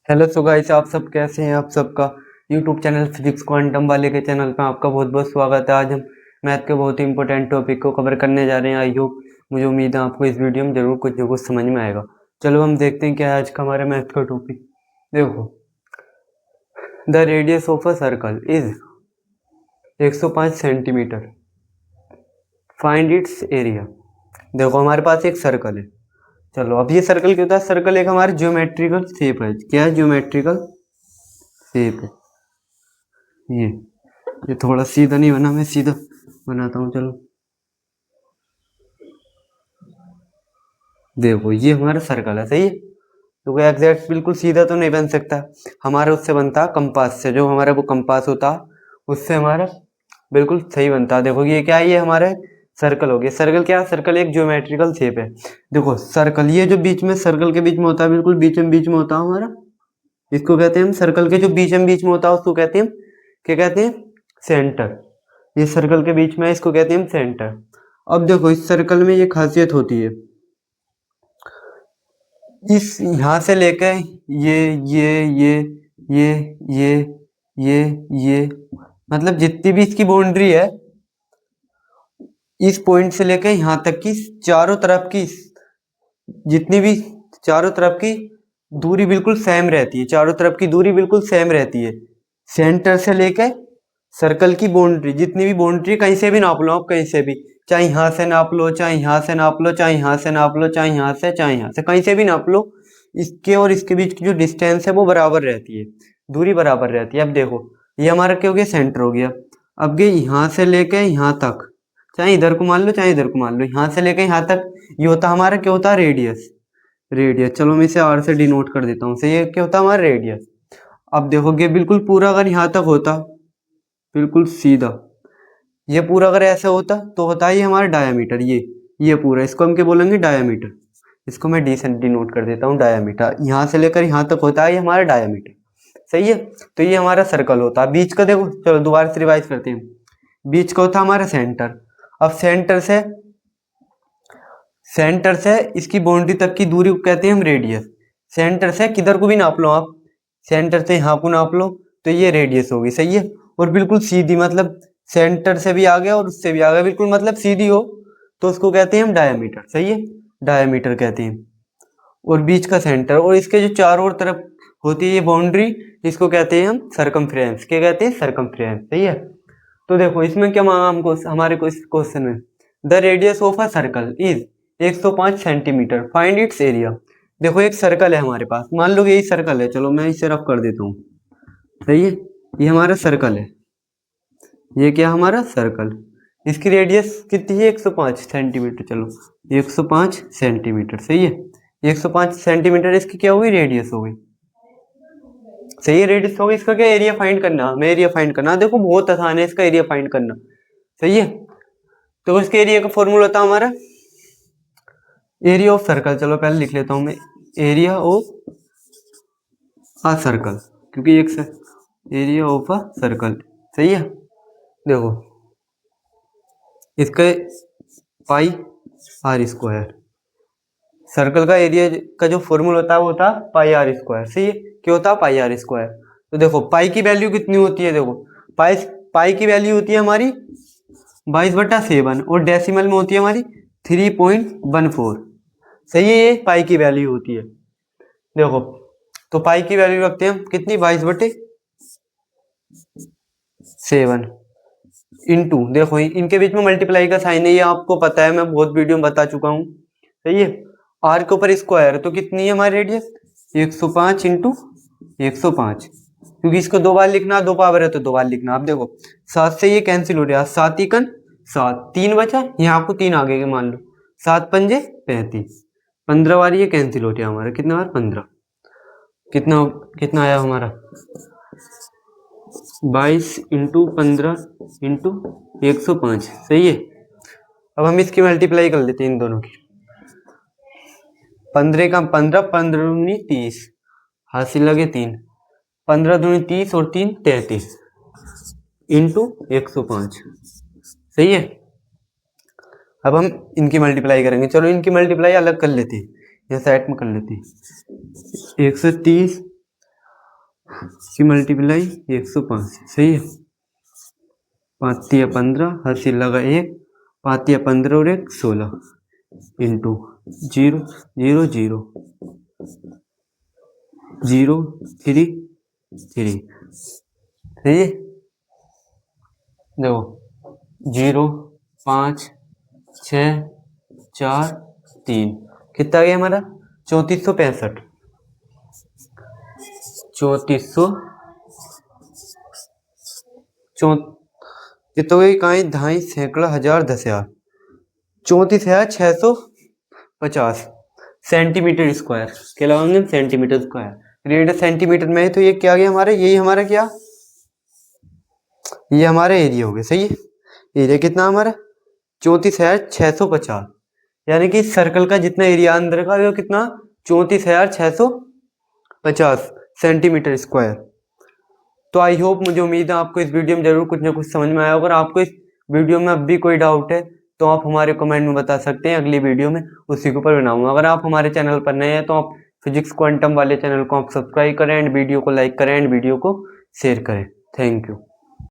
Hello so guys, आप सब कैसे हैं। आप सबका यूट्यूब चैनल फिजिक्स क्वांटम वाले के चैनल पे आपका बहुत बहुत स्वागत है। आज हम मैथ के बहुत ही इंपॉर्टेंट टॉपिक को कवर करने जा रहे हैं। आई होप, मुझे उम्मीद है आपको इस वीडियो में जरूर कुछ ना कुछ समझ में आएगा। चलो हम देखते हैं क्या है आज का हमारा मैथ का टॉपिक। देखो, the radius of a circle is 105 centimetre, find its area. देखो, हमारे पास एक सर्कल है। चलो, अब ये सर्कल क्या होता है? सर्कल एक हमारी ज्योमेट्रिकल शेप है। क्या है? ज्योमेट्रिकल शेप है। ये थोड़ा सीधा नहीं बना, मैं सीधा बनाता हूँ। चलो देखो, ये हमारा सर्कल है, सही है। तो एग्जैक्ट बिल्कुल सीधा तो नहीं बन सकता, हमारा उससे बनता कंपास से। जो हमारा वो कंपास होता उससे हमारा बिल्कुल सही बनता। देखो ये क्या है? ये हमारा सर्कल हो गया। सर्कल क्या है? सर्कल एक ज्योमेट्रिकल शेप है। देखो सर्कल, ये जो बीच में सर्कल के बीच में होता है, बिल्कुल बीच में होता है हमारा, इसको कहते हैं हम सर्कल के जो बीच में होता है उसको कहते हैं हम, क्या कहते हैं? सेंटर। ये सर्कल के बीच में है, इसको कहते हैं हम सेंटर। अब देखो, इस सर्कल में ये खासियत होती है, इस यहाँ से लेकर ये ये ये ये मतलब जितनी भी इसकी बाउंड्री है, इस पॉइंट से लेकर यहाँ तक की चारों तरफ की जितनी भी चारों तरफ की दूरी बिल्कुल सेम रहती है। चारों तरफ की दूरी बिल्कुल सेम रहती है। सेंटर से लेकर सर्कल की बाउंड्री, जितनी भी बाउंड्री, कहीं से भी नाप लो आप, कहीं से भी, चाहे यहाँ से नाप लो, चाहे यहाँ से नाप लो, चाहे यहाँ से नाप लो, चाहे यहाँ से, चाहे यहाँ से, कहीं से भी नाप लो, इसके और इसके बीच की जो डिस्टेंस है वो बराबर रहती है, दूरी बराबर रहती है। अब देखो, ये हमारा क्या हो गया? सेंटर हो गया। अब ये यहाँ से लेके यहाँ तक, चाहे इधर को मान लो चाहे इधर को मान लो, यहाँ से लेके यहाँ तक, ये होता हमारा क्या होता है? रेडियस। रेडियस, चलो मैं इसे आर से डिनोट कर देता हूँ। से ये क्या होता है? हमारा रेडियस। अब देखोगे बिल्कुल पूरा अगर यहाँ तक होता, बिल्कुल सीधा, ये पूरा अगर ऐसे होता तो होता है ये हमारा डायामीटर। ये पूरा, इसको हम क्या बोलेंगे? डायामीटर। इसको मैं डी से डिनोट कर देता हूँ, डायामीटर। यहाँ से लेकर यहाँ तक होता है ये हमारा डायामीटर, सही है। तो ये हमारा सर्कल होता है। बीच का देखो, चलो दोबारा से रिवाइज करते हैं। बीच का होता है हमारा सेंटर। अब सेंटर से इसकी बाउंड्री तक की दूरी को कहते हैं हम रेडियस। सेंटर से किधर को भी नाप लो आप, सेंटर से यहाँ को नाप लो, तो ये रेडियस होगी, सही है। और बिल्कुल सीधी, मतलब सेंटर से भी आ गया और उससे भी आ गया, बिल्कुल मतलब सीधी हो, तो उसको कहते हैं हम डायमीटर, सही है। डायमीटर कहते हैं। और बीच का सेंटर, और इसके जो चारों ओर तरफ होती है ये बाउंड्री, इसको कहते हैं हम सरकमफ्रेंस। क्या कहते हैं? सरकमफ्रेंस, सही है। तो देखो इसमें क्या मांगा हमको, हमारे को इस क्वेश्चन में, the radius of a circle is 105 centimetre, find its area. देखो एक सर्कल है हमारे पास, मान लो यही सर्कल है, चलो मैं इसे रफ कर देता हूँ, सही है। ये हमारा सर्कल है, ये क्या हमारा सर्कल, इसकी रेडियस कितनी है? 105 सेंटीमीटर। चलो 105 सेंटीमीटर, सही है। 105 सेंटीमीटर इसकी क्या हुई? रेडियस हो गई, सही है। रेडियस हो गई। इसका क्या एरिया फाइंड करना? हमें एरिया फाइंड करना। देखो बहुत आसान है इसका एरिया फाइंड करना, सही है। तो इसके एरिया का फॉर्मूला था हमारा एरिया ऑफ सर्कल। चलो पहले लिख लेता हूं मैं, एरिया ऑफ अ सर्कल, क्योंकि एक एरिया ऑफ अ सर्कल, सही है। देखो इसका पाई आर स्क्वायर, सर्कल का एरिया का जो फॉर्मूला होता है वो होता पाई आर स्क्वायर, सही है। क्या होता? पाई आर स्क्वायर। तो देखो पाई की वैल्यू कितनी होती है? देखो पाई पाई की वैल्यू होती है हमारी 22/7, और डेसिमल में होती है हमारी 3.14, सही है। ये पाई की वैल्यू होती है। देखो तो पाई की वैल्यू रखते हैं हम कितनी? 22/7 इंटू, देखो इनके बीच में मल्टीप्लाई का साइन है, ये आपको पता है, मैं बहुत वीडियो में बता चुका हूँ, सही है। आर के ऊपर स्क्वायर, तो कितनी है हमारी रेडियस? 105 इंटू 105, क्योंकि इसको दो बार लिखना, दो पावर है तो दो बार लिखना। आप देखो 7 से ये कैंसिल हो रहा, 7 एकन 7, 3 बचा, यहाँ आपको 3 आगे के मान लो, 7 पंजे 35, 15 बार ये कैंसिल हो रहा हमारा, कितना बार? 15। कितना कितना आया हमारा? 22 इंटू 15 इंटू 105, सही है। अब हम इसकी मल्टीप्लाई कर लेते हैं इन दोनों की। 15 का 15, 15 दूनी 30, हासिल लगे 3, 15 दूनी 30 और 3 33 इंटू 105, सही है। अब हम इनकी मल्टीप्लाई करेंगे। चलो इनकी मल्टीप्लाई अलग कर लेते हैं, या साइड में कर लेते हैं। 130 की मल्टीप्लाई 105 सही है। 5 तिया 15, हासिल लगा 1, 5 तिया 15 और 1 16 इंटू 0 0 0 0 3 3 सही है। देखो 0 5 6 4 3 कितना आ गया हमारा 3465 कितना गई कहीं ढाई सैकड़ा हजार 10,000 34,650 सेंटीमीटर स्क्वायर क्या लगाएंगे सेंटीमीटर स्क्वायर रेडियस सेंटीमीटर में है तो ये क्या गया हमारा यही हमारा क्या ये हमारा एरिया हो गया सही है। एरिया कितना हमारा 34,650 यानी कि सर्कल का जितना एरिया अंदर का वो कितना 34,650 सेंटीमीटर स्क्वायर। तो आई होप मुझे उम्मीद है आपको इस वीडियो में जरूर कुछ ना कुछ समझ में आया। अगर आपको इस वीडियो में अब भी कोई डाउट है तो आप हमारे कमेंट में बता सकते हैं, अगली वीडियो में उसी के ऊपर बनाऊंगा। अगर आप हमारे चैनल पर नए हैं तो आप फिजिक्स क्वांटम वाले चैनल को आप सब्सक्राइब करें एंड वीडियो को लाइक करें एंड वीडियो को शेयर करें। Thank you.